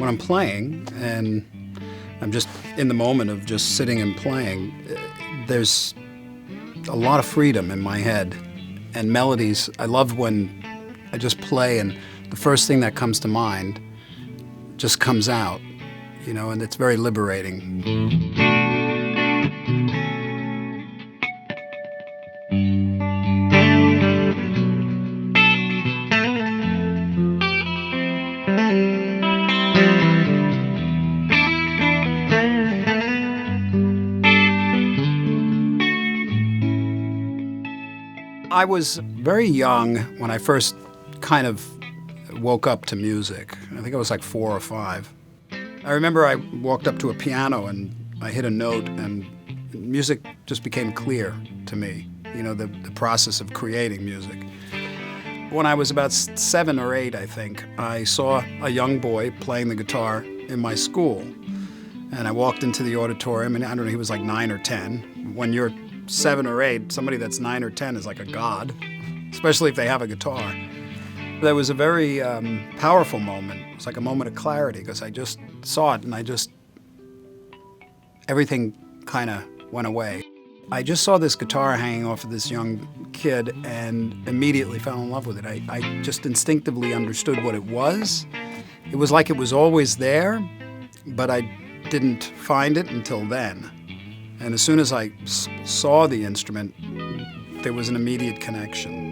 when I'm playing and I'm just in the moment of just sitting and playing, there's a lot of freedom in my head and melodies. I love when I just play and the first thing that comes to mind just comes out, and it's very liberating. I was very young when I first kind of woke up to music. I think I was like 4 or 5. I remember I walked up to a piano and I hit a note and music just became clear to me, the process of creating music. When I was about 7 or 8, I think, I saw a young boy playing the guitar in my school. And I walked into the auditorium, and I don't know, he was like 9 or 10. When you're 7 or 8, somebody that's 9 or 10 is like a god, especially if they have a guitar. That was a very powerful moment. It was like a moment of clarity because I just saw it and everything kind of went away. I just saw this guitar hanging off of this young kid and immediately fell in love with it. I just instinctively understood what it was. It was like it was always there, but I didn't find it until then. And as soon as I saw the instrument, there was an immediate connection.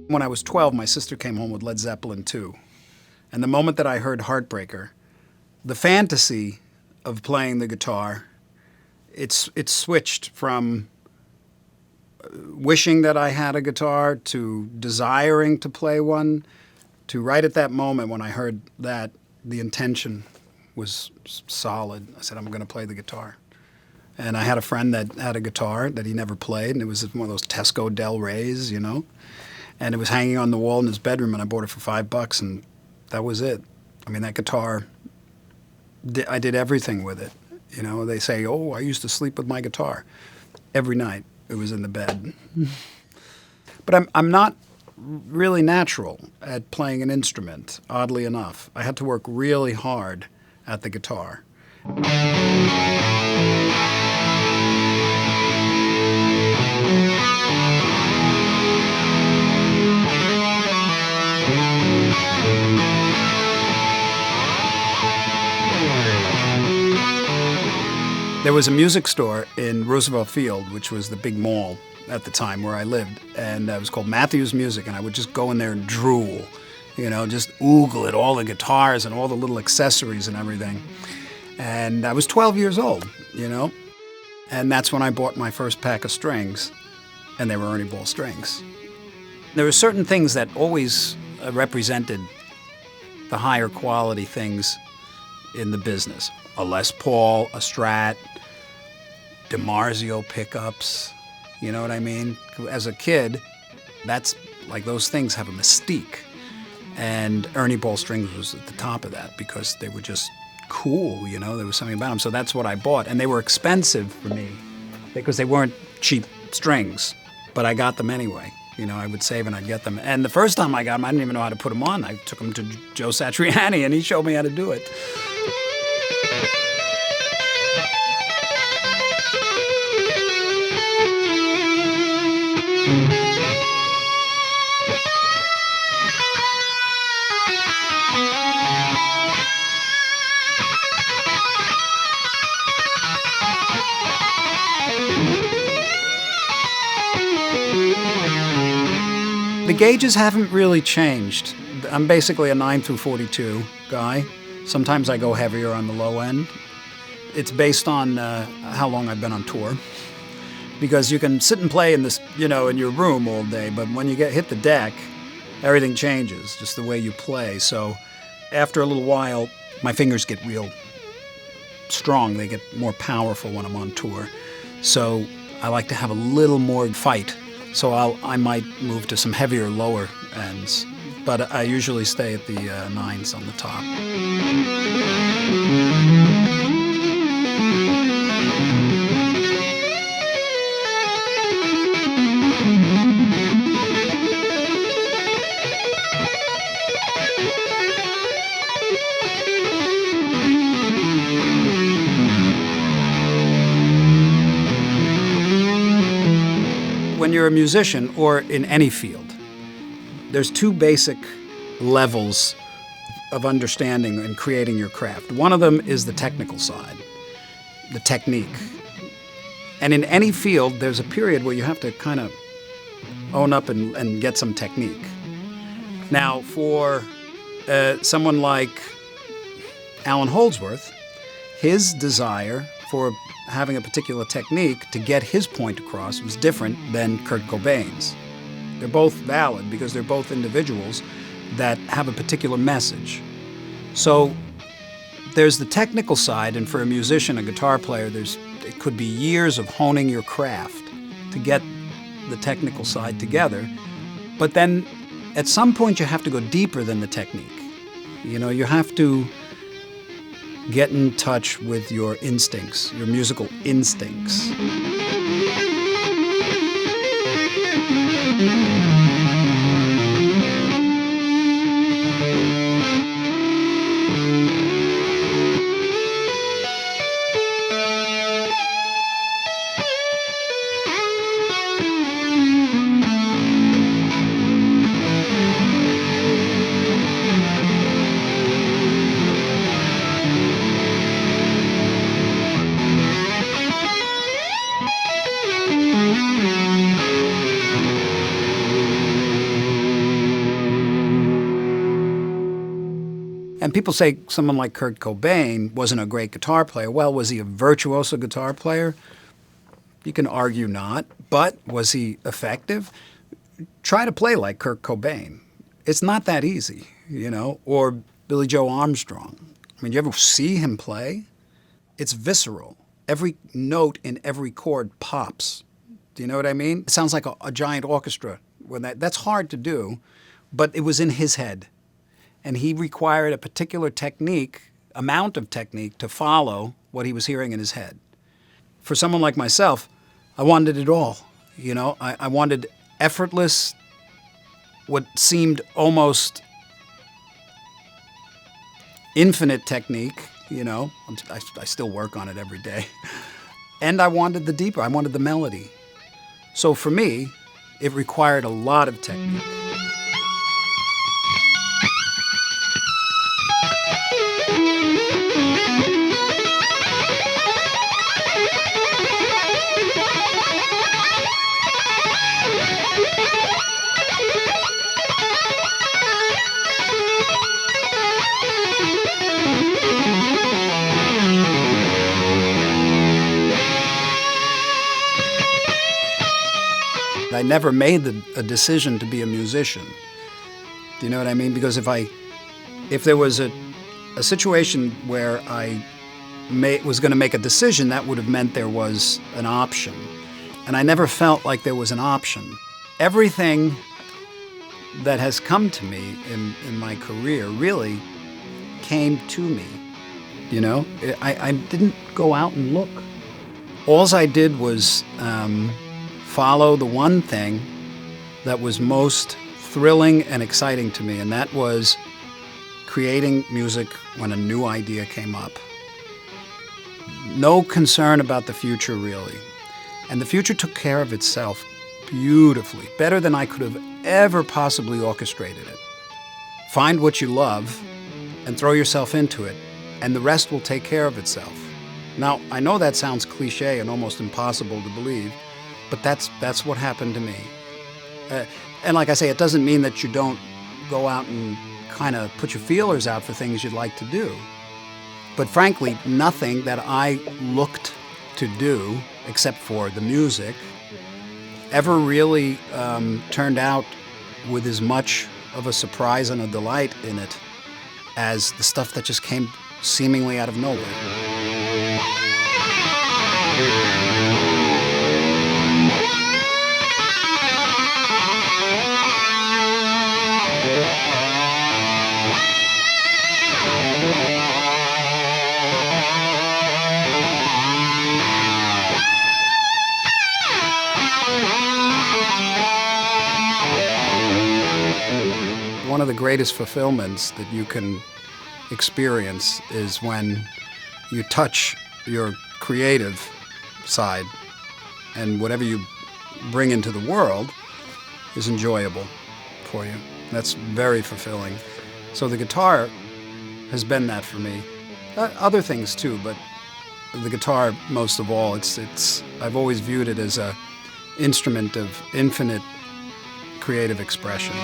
When I was 12, my sister came home with Led Zeppelin II. And the moment that I heard Heartbreaker, the fantasy of playing the guitar, it switched from wishing that I had a guitar to desiring to play one, to right at that moment when I heard that, the intention was solid. I said, I'm going to play the guitar. And I had a friend that had a guitar that he never played, and it was one of those Tesco Del Reys, And it was hanging on the wall in his bedroom, and I bought it for $5, and that was it. I mean, that guitar, I did everything with it. They say, oh, I used to sleep with my guitar. Every night it was in the bed. But I'm not really natural at playing an instrument, oddly enough. I had to work really hard at the guitar. There was a music store in Roosevelt Field, which was the big mall at the time where I lived, and it was called Matthews Music, and I would just go in there and drool, just oogle at all the guitars and all the little accessories and everything. And I was 12 years old, and that's when I bought my first pack of strings, and they were Ernie Ball strings. There were certain things that always represented the higher quality things in the business. A Les Paul, a Strat, DiMarzio pickups, you know what I mean? As a kid, that's like those things have a mystique. And Ernie Ball strings was at the top of that because they were just cool, there was something about them. So that's what I bought. And they were expensive for me because they weren't cheap strings, but I got them anyway. I would save and I'd get them. And the first time I got them, I didn't even know how to put them on. I took them to Joe Satriani and he showed me how to do it. The gauges haven't really changed. I'm basically a 9 through 42 guy. Sometimes I go heavier on the low end. It's based on how long I've been on tour. Because you can sit and play in this, in your room all day, but when you hit the deck, everything changes, just the way you play. So after a little while, my fingers get real strong. They get more powerful when I'm on tour. So I like to have a little more fight. So I might move to some heavier lower ends, but I usually stay at the 9s on the top. When you're a musician, or in any field, there's two basic levels of understanding and creating your craft. One of them is the technical side, the technique. And in any field, there's a period where you have to kind of own up and get some technique. Now, for someone like Allan Holdsworth, his desire for having a particular technique to get his point across was different than Kurt Cobain's. They're both valid because they're both individuals that have a particular message. So there's the technical side, and for a musician, a guitar player, it could be years of honing your craft to get the technical side together. But then at some point you have to go deeper than the technique. You know, you have to get in touch with your instincts, your musical instincts. And people say someone like Kurt Cobain wasn't a great guitar player. Well, was he a virtuoso guitar player? You can argue not. But was he effective? Try to play like Kurt Cobain. It's not that easy, you know, or Billy Joe Armstrong. I mean, you ever see him play? It's visceral. Every note in every chord pops. Do you know what I mean? It sounds like a giant orchestra. That's hard to do, but it was in his head. And he required a particular technique, amount of technique, to follow what he was hearing in his head. For someone like myself, I wanted it all. You know, I wanted effortless, what seemed almost infinite technique, you know. I still work on it every day. And I wanted the deeper, I wanted the melody. So for me, it required a lot of technique. I never made a decision to be a musician. Do you know what I mean? Because if there was a situation where I was going to make a decision, that would have meant there was an option. And I never felt like there was an option. Everything that has come to me in my career really came to me. You know, I didn't go out and look. All I did was follow the one thing that was most thrilling and exciting to me, and that was creating music when a new idea came up. No concern about the future, really. And the future took care of itself beautifully, better than I could have ever possibly orchestrated it. Find what you love and throw yourself into it, and the rest will take care of itself. Now, I know that sounds cliche and almost impossible to believe, but that's what happened to me. And like I say, it doesn't mean that you don't go out and kind of put your feelers out for things you'd like to do. But frankly, nothing that I looked to do, except for the music, ever really turned out with as much of a surprise and a delight in it as the stuff that just came seemingly out of nowhere. One of the greatest fulfillments that you can experience is when you touch your creative side, and whatever you bring into the world is enjoyable for you. That's very fulfilling. So the guitar has been that for me. Other things too, but the guitar most of all. I've always viewed it as an instrument of infinite creative expression.